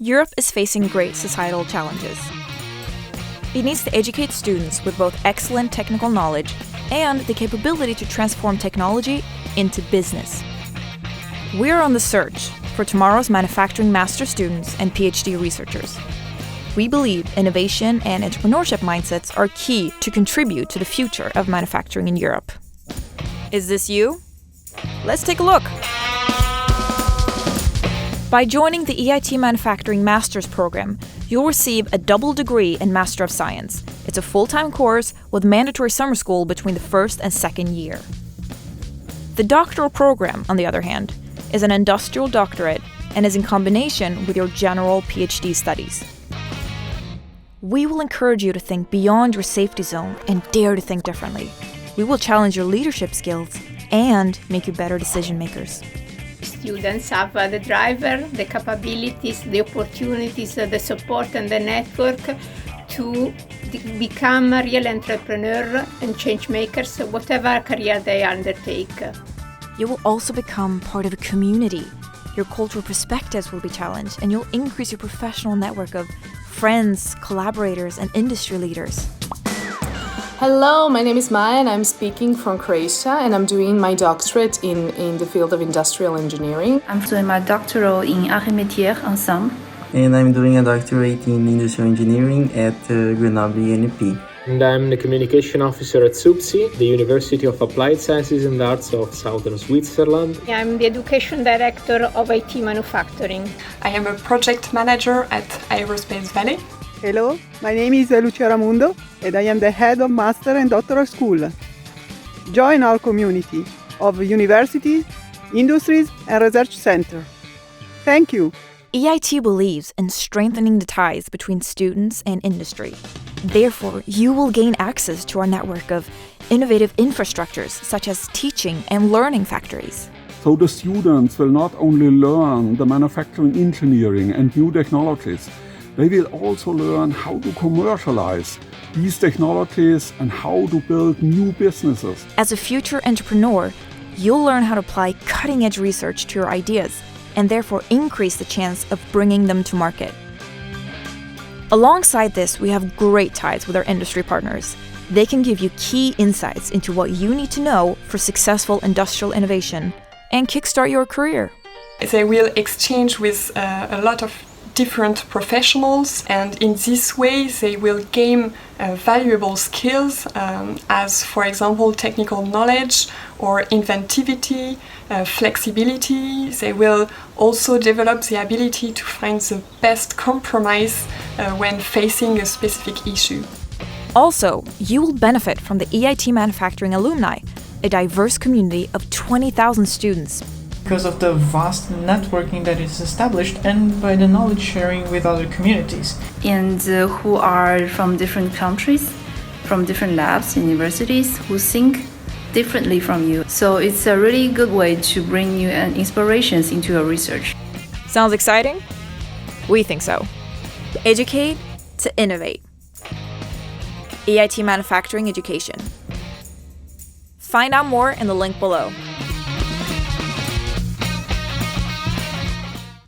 Europe is facing great societal challenges. It needs to educate students with both excellent technical knowledge and the capability to transform technology into business. We're on the search for tomorrow's manufacturing master students and PhD researchers. We believe innovation and entrepreneurship mindsets are key to contribute to the future of manufacturing in Europe. Is this you? Let's take a look. By joining the EIT Manufacturing Master's Program, you'll receive a double degree in Master of Science. It's a full-time course with mandatory summer school between the first and second year. The Doctoral program, on the other hand, is an industrial doctorate and is in combination with your general PhD studies. We will encourage you to think beyond your safety zone and dare to think differently. We will challenge your leadership skills and make you better decision makers. Students have the driver, the capabilities, the opportunities, the support and the network to become a real entrepreneur and change makers, whatever career they undertake. You will also become part of a community. Your cultural perspectives will be challenged, and you'll increase your professional network of friends, collaborators, and industry leaders. Hello, my name is Maya and I'm speaking from Croatia and I'm doing my doctorate in the field of industrial engineering. I'm doing my doctoral in arts et métiers ensemble. And I'm doing a doctorate in industrial engineering at Grenoble ENP. And I'm the communication officer at SUPSI, the University of Applied Sciences and Arts of Southern Switzerland. I'm the education director of IT manufacturing. I am a project manager at Aerospace Valley. Hello, my name is Lucia Ramundo and I am the head of Master and Doctoral School. Join our community of universities, industries and research centers. Thank you. EIT believes in strengthening the ties between students and industry. Therefore, you will gain access to our network of innovative infrastructures such as teaching and learning factories. So the students will not only learn the manufacturing engineering and new technologies, they will also learn how to commercialize these technologies and how to build new businesses. As a future entrepreneur, you'll learn how to apply cutting-edge research to your ideas and therefore increase the chance of bringing them to market. Alongside this, we have great ties with our industry partners. They can give you key insights into what you need to know for successful industrial innovation and kickstart your career. They will exchange with a lot of different professionals, and in this way they will gain valuable skills as, for example, technical knowledge or inventivity, flexibility. They will also develop the ability to find the best compromise when facing a specific issue. Also, you will benefit from the EIT Manufacturing alumni, a diverse community of 20,000 students. Because of the vast networking that is established and by the knowledge sharing with other communities. And who are from different countries, from different labs, universities, who think differently from you. So it's a really good way to bring new inspirations into your research. Sounds exciting? We think so. Educate to innovate. EIT Manufacturing Education. Find out more in the link below.